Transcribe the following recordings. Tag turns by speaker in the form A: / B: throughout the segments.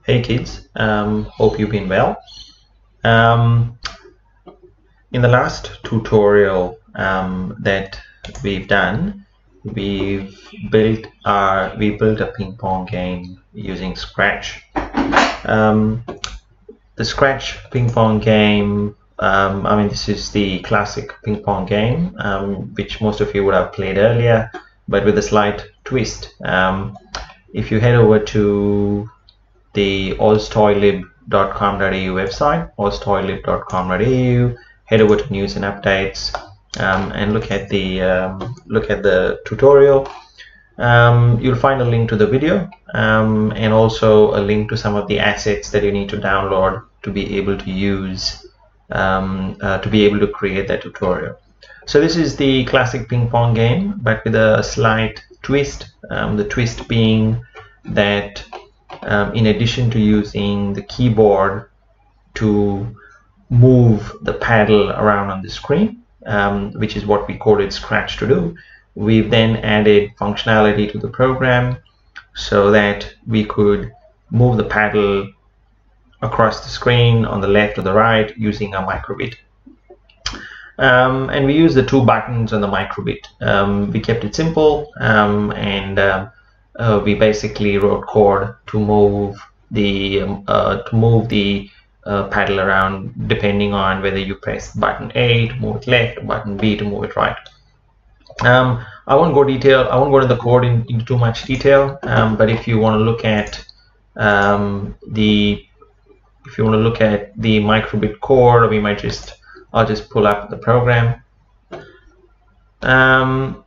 A: Hey kids, hope you've been well. In the last tutorial that we've done, we built a ping pong game using Scratch. The Scratch ping pong game, this is the classic ping pong game, which most of you would have played earlier, but with a slight twist. If you head over to the oztoylib.com.au website, oztoylib.com.au, head over to news and updates, and look at the tutorial. You'll find a link to the video and also a link to some of the assets that you need to download to be able to use to be able to create that tutorial. So this is the classic ping pong game, but with a slight twist. The twist being that in addition to using the keyboard to move the paddle around on the screen, which is what we coded Scratch to do, we've then added functionality to the program so that we could move the paddle across the screen on the left or the right using a MicroBit. And we use the two buttons on the MicroBit. We kept it simple, and we basically wrote code to move the paddle around depending on whether you press button A to move it left, button B to move it right. I won't go into the code in too much detail, but if you want to look at the MicroBit code, I'll just pull up the program. So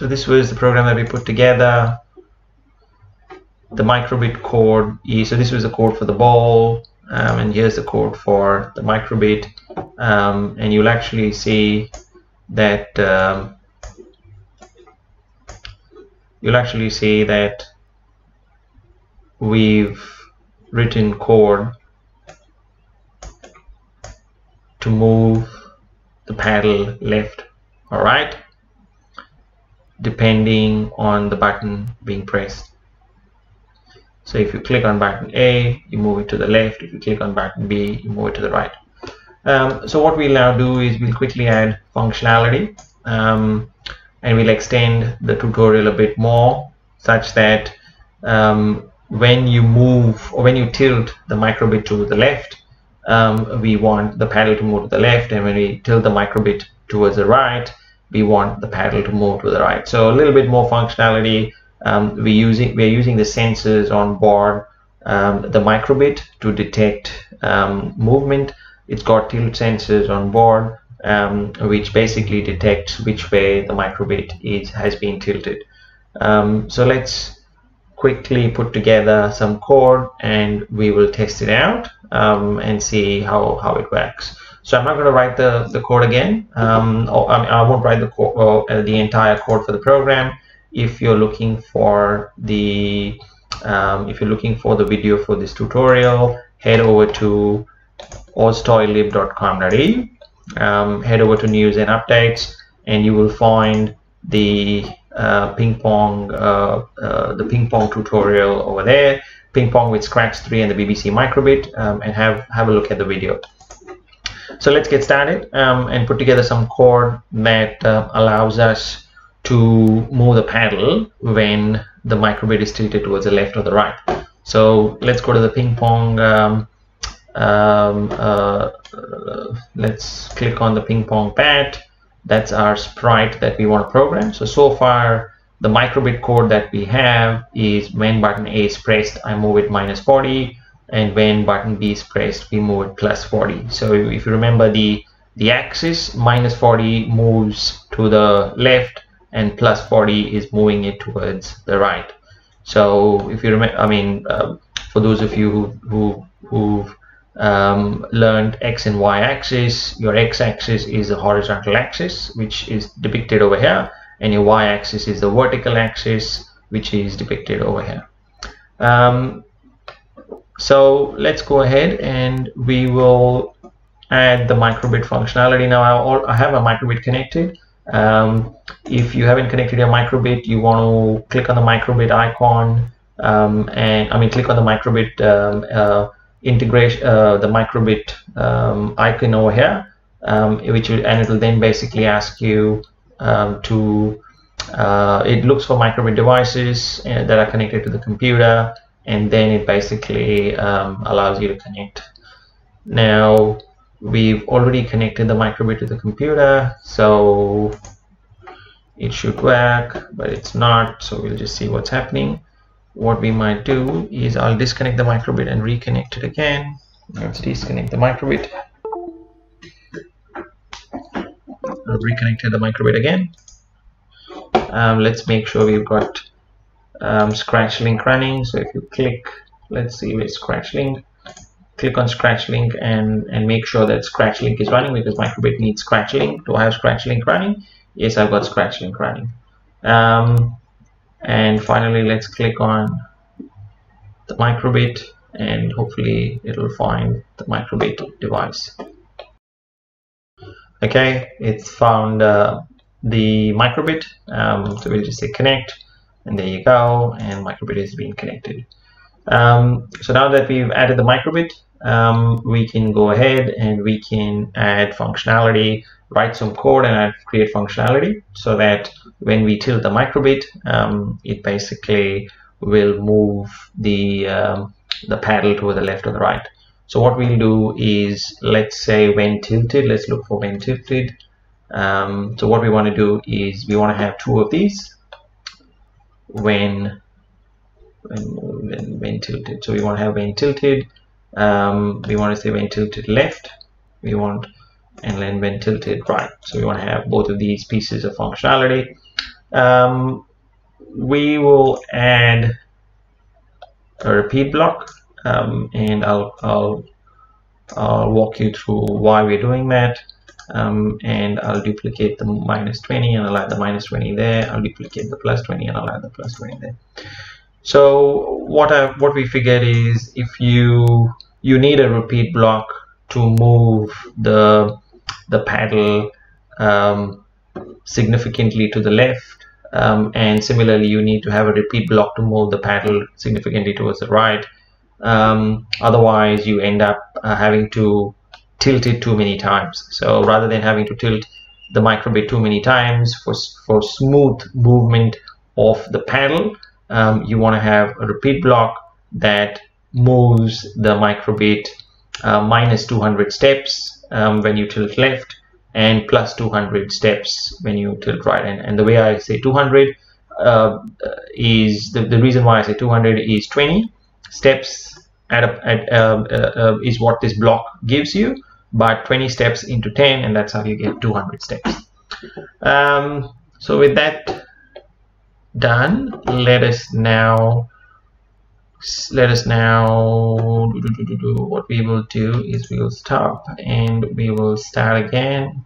A: this was the program that we put together. The MicroBit code is, so this was the code for the ball, and here's the code for the MicroBit, and you'll actually see that we've written code to move the paddle left or right depending on the button being pressed. So if you click on button A, you move it to the left. If you click on button B, you move it to the right. So what we'll now do is we'll quickly add functionality, and we'll extend the tutorial a bit more such that when you move or when you tilt the MicroBit to the left, we want the paddle to move to the left, and when we tilt the MicroBit towards the right, we want the paddle to move to the right. So a little bit more functionality. We're using the sensors on board the MicroBit to detect movement. It's got tilt sensors on board, which basically detects which way the MicroBit has been tilted. So let's quickly put together some code and we will test it out and see how it works. So I'm not going to write the code again. I won't write the entire code for the program. If you're looking for the video for this tutorial, head over to oztoylib.com.au, head over to news and updates, and you will find the ping pong tutorial over there, ping pong with Scratch 3 and the BBC MicroBit, and have a look at the video. So let's get started and put together some code that allows us to move the paddle when the MicroBit is tilted towards the left or the right. So let's go to the ping pong. Let's click on the ping pong pad. That's our sprite that we want to program. So far the MicroBit code that we have is when button A is pressed, I move it -40, and when button B is pressed, we move it +40. So if you remember the axis, -40 moves to the left and +40 is moving it towards the right. So if you remember, for those of you who've learned X and Y axis, your X axis is the horizontal axis, which is depicted over here, and your Y axis is the vertical axis, which is depicted over here. So let's go ahead and we will add the MicroBit functionality. Now I have a MicroBit connected. If you haven't connected your MicroBit, you want to click on the MicroBit icon and I mean click on the MicroBit integration, the MicroBit icon over here, which will, and it will then basically ask you to it looks for MicroBit devices that are connected to the computer, and then it basically allows you to connect. Now we've already connected the MicroBit to the computer, so it should work, but it's not, so we'll just see what's happening. What we might do is I'll disconnect the MicroBit and reconnect it again. Let's disconnect the MicroBit. I've reconnected the MicroBit again. Let's make sure we've got Scratch Link running. So if you click, let's see where Scratch Link, click on Scratch Link and make sure that Scratch Link is running, because MicroBit needs Scratch Link. Do I have Scratch Link running? Yes, I've got Scratch Link running. And finally, let's click on the MicroBit, and hopefully it'll find the MicroBit device. Okay, it's found the MicroBit, so we'll just say connect, and there you go, and MicroBit is being connected. So now that we've added the MicroBit, we can go ahead and we can add functionality, write some code and create functionality, so that when we tilt the MicroBit, it basically will move the paddle to the left or the right. So what we'll do is, let's say when tilted, let's look for when tilted. So what we want to do is we want to have two of these when tilted. So we want to have when tilted. We want to say when tilted left. We want, and then when tilted right. So we want to have both of these pieces of functionality. We will add a repeat block, and I'll walk you through why we're doing that. And I'll duplicate the -20 and I'll add the -20 there. I'll duplicate the +20 and I'll add the +20 there. So what we figured is, if you need a repeat block to move the paddle significantly to the left, and similarly you need to have a repeat block to move the paddle significantly towards the right. Otherwise you end up having to tilt it too many times. So rather than having to tilt the MicroBit too many times for smooth movement of the paddle, you want to have a repeat block that moves the MicroBit -200 steps when you tilt left, and +200 steps when you tilt right. And the way I say 200 is the reason why I say 200 is 20 steps is what this block gives you, but 20 steps into 10, and that's how you get 200 steps. So with that done, let us now what we will do is we will stop and we will start again,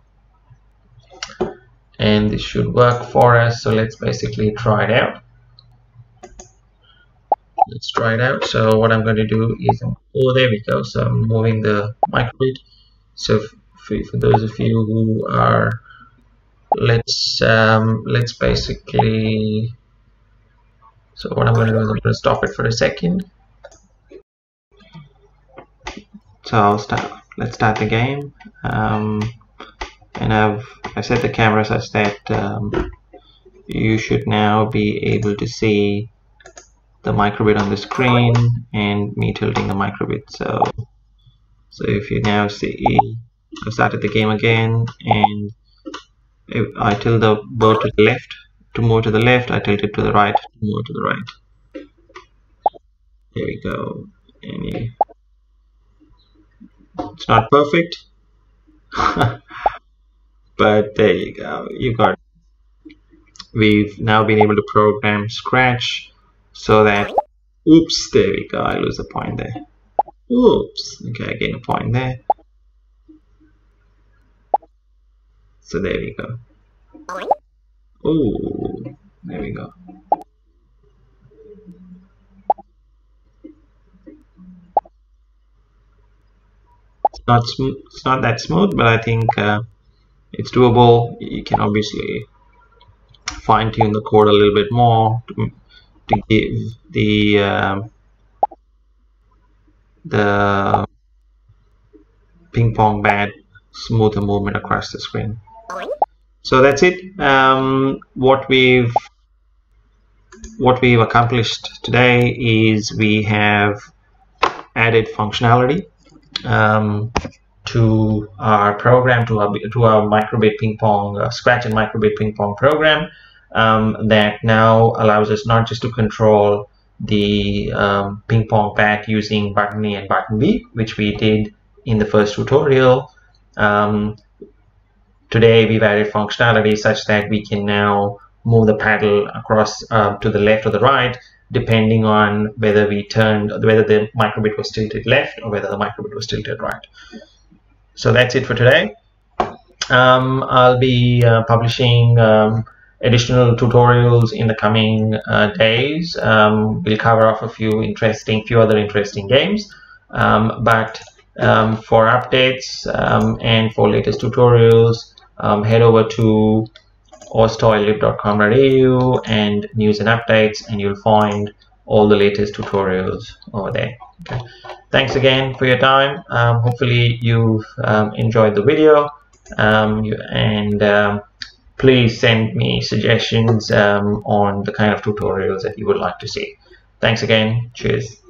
A: and this should work for us. So let's basically try it out. Let's try it out. So what I'm going to do is, oh, there we go. So I'm moving the MicroBit. So for those of you who are, let's basically, so what I'm going to do is I'm going to stop it for a second. So let's start the game, and I've set the camera such that you should now be able to see the MicroBit on the screen and me tilting the MicroBit. So if you now see, I've started the game again, and if I tilt the board to the left to move to the left, I tilt it to the right to move to the right. There we go. And it's not perfect, but there you go. We've now been able to program Scratch so that, oops, there we go. I lose a point there. Oops. Okay, I gain a point there. So there we go. Oh, there we go. It's not smooth. It's not that smooth, but I think it's doable. You can obviously fine-tune the code a little bit more to give the ping pong bat smoother movement across the screen. So that's it. What we've accomplished today is we have added functionality to our program, to our MicroBit ping pong Scratch and MicroBit ping pong program, that now allows us not just to control the ping pong bat using button A and button B, which we did in the first tutorial. Today we've added functionality such that we can now move the paddle across to the left or the right, depending on whether the MicroBit was tilted left or whether the MicroBit was tilted right. So that's it for today. I'll be publishing additional tutorials in the coming days. We'll cover off a few other interesting games, but for updates and for latest tutorials, head over to austoylib.com.au and news and updates, and you'll find all the latest tutorials over there. Okay. Thanks again for your time. Hopefully you've enjoyed the video, and please send me suggestions on the kind of tutorials that you would like to see. Thanks again. Cheers.